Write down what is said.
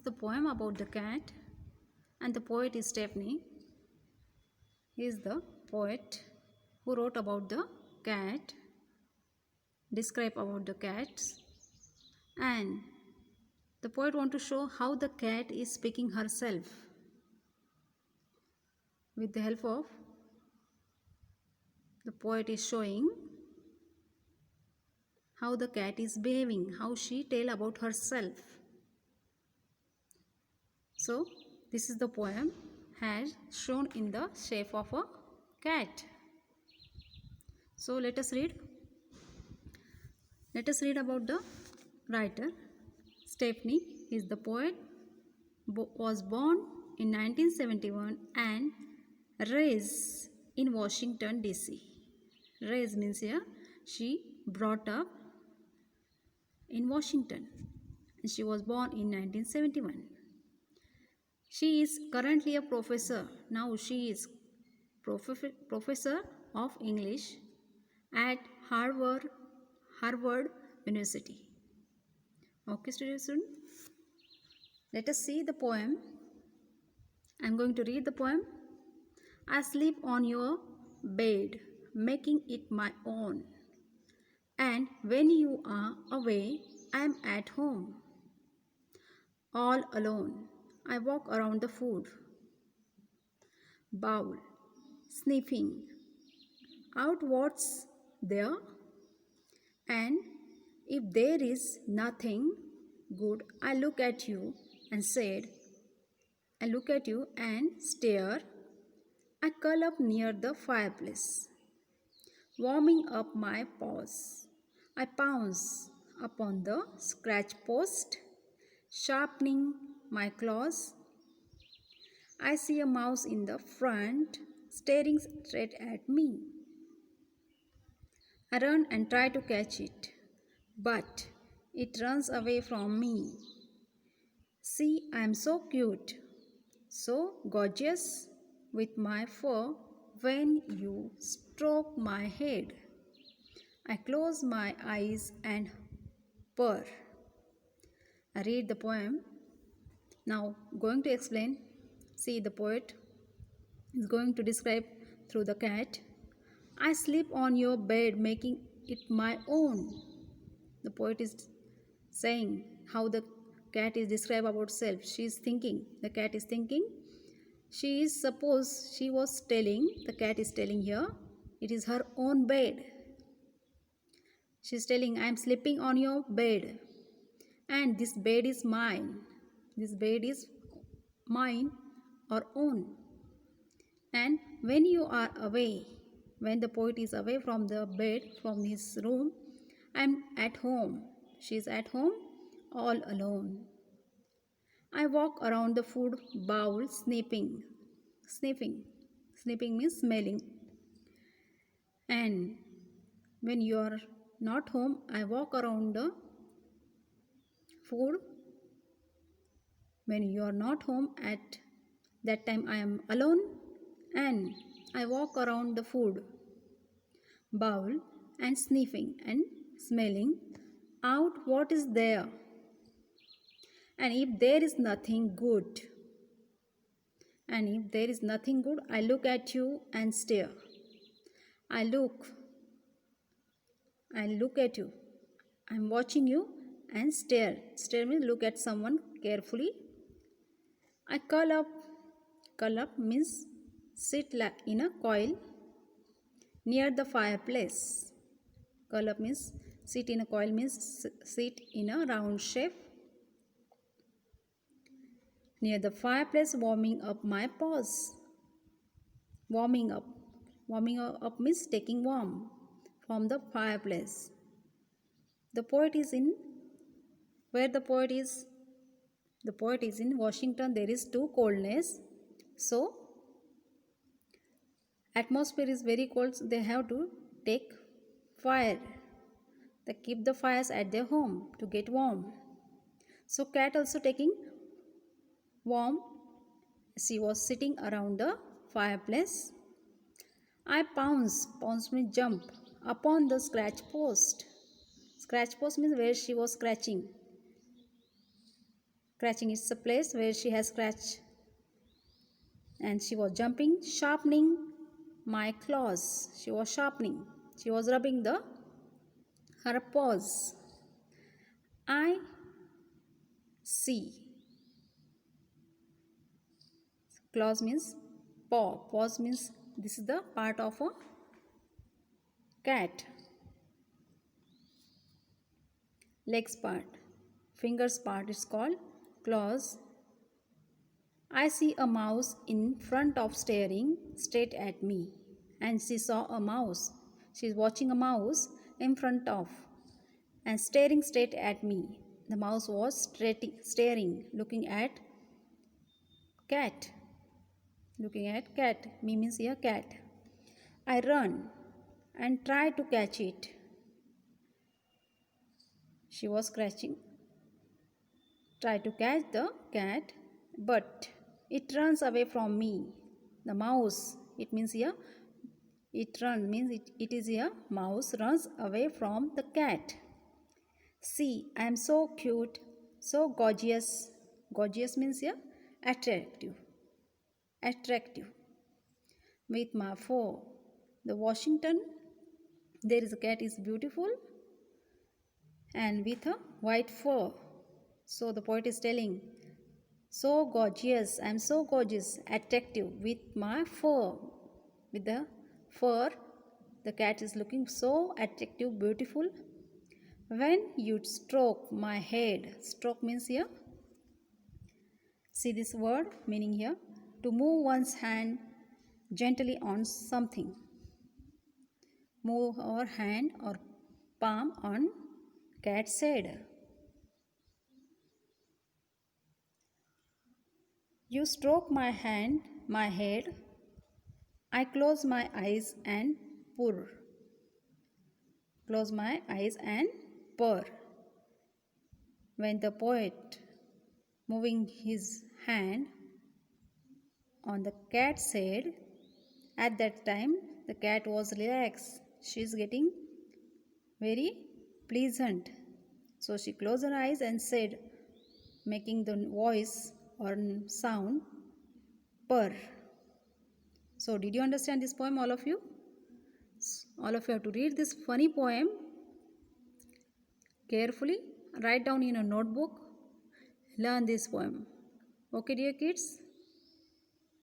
the poem about the cat, and the poet is Stephanie. He is the poet who wrote about the cat, describe about the cats, and the poet want to show how the cat is speaking herself with the help of the poet is showing how the cat is behaving, how she tell about herself. So this is the poem has shown in the shape of a cat. So let us read about the writer. Stephanie is the poet, was born in 1971 and raised in Washington DC. Raised means here she brought up in Washington. She was born in 1971. She is currently a professor. Now she is professor of English at Harvard University. Okay, students, let us see the poem. I am going to read the poem. I sleep on your bed, making it my own. And when you are away, I am at home. All alone, I walk around the food bowl, sniffing out what's there. And if there is nothing good, I look at you and stare. I curl up near the fireplace, warming up my paws. I pounce upon the scratch post, sharpening my claws. I see a mouse in the front, staring straight at me. I run and try to catch it, but it runs away from me. See, I am so cute, so gorgeous with my fur when you stroke my head. I close my eyes and purr. I read the poem. Now going to explain. See, the poet is going to describe through the cat. I sleep on your bed, making it my own. The poet is saying how the cat is described about self. She is thinking. The cat is thinking. The cat is telling here, it is her own bed. She is telling, I am sleeping on your bed. And this bed is mine. This bed is mine or own. And when you are away, when the poet is away from the bed, from his room, I am at home. She is at home all alone. I walk around the food bowl sniffing. Sniffing means smelling. And when you are not home, I walk around the food. When you are not home, at that time I am alone, and I walk around the food bowl and sniffing and smelling out what is there. And if there is nothing good, I look at you and stare. I look at you. I am watching you and stare. Stare means look at someone carefully. I curl up. Curl up means sit in a coil near the fireplace. Curl up means sit in a coil means sit in a round shape near the fireplace, warming up my paws. Warming up means taking warm from the fireplace. The poet is in where the poet is. The poet is in Washington. There is too coldness, so atmosphere is very cold. So they have to take fire. They keep the fires at their home to get warm. So cat also taking warm. She was sitting around the fireplace. I pounce means jump, upon the scratch post. Scratch post means where she was scratching. Scratching is a place where she has scratched. And she was jumping, sharpening my claws. She was sharpening. She was rubbing her paws. I see. Claws means paw. Paws means this is the part of a cat. Legs part. Fingers part is called claws. I see a mouse in front of staring straight at me. And she saw a mouse. She is watching a mouse in front of and staring straight at me. The mouse was staring, looking at cat. Looking at cat. Me means here cat. I run and try to catch it. She was scratching. Try to catch the cat, but it runs away from me. The mouse, it means here, it runs, means it is here, mouse runs away from the cat. See, I am so cute, so gorgeous. Gorgeous means here, attractive. Attractive. With my fur. The Washington, there is a cat is beautiful and with a white fur. So the poet is telling, so gorgeous, I am so gorgeous, attractive with my fur. With the fur, the cat is looking so attractive, beautiful. When you stroke my head, stroke means here, see this word meaning here, to move one's hand gently on something. Move our hand or palm on cat's head. You stroke my hand, my head. I close my eyes and purr. Close my eyes and purr. When the poet moving his hand on the cat's head, at that time the cat was relaxed. She is getting very pleasant. So she closed her eyes and said, making the voice or sound, purr. So did you understand this poem, all of you? All of you have to read this funny poem carefully. Write down in a notebook. Learn this poem. Okay, dear kids?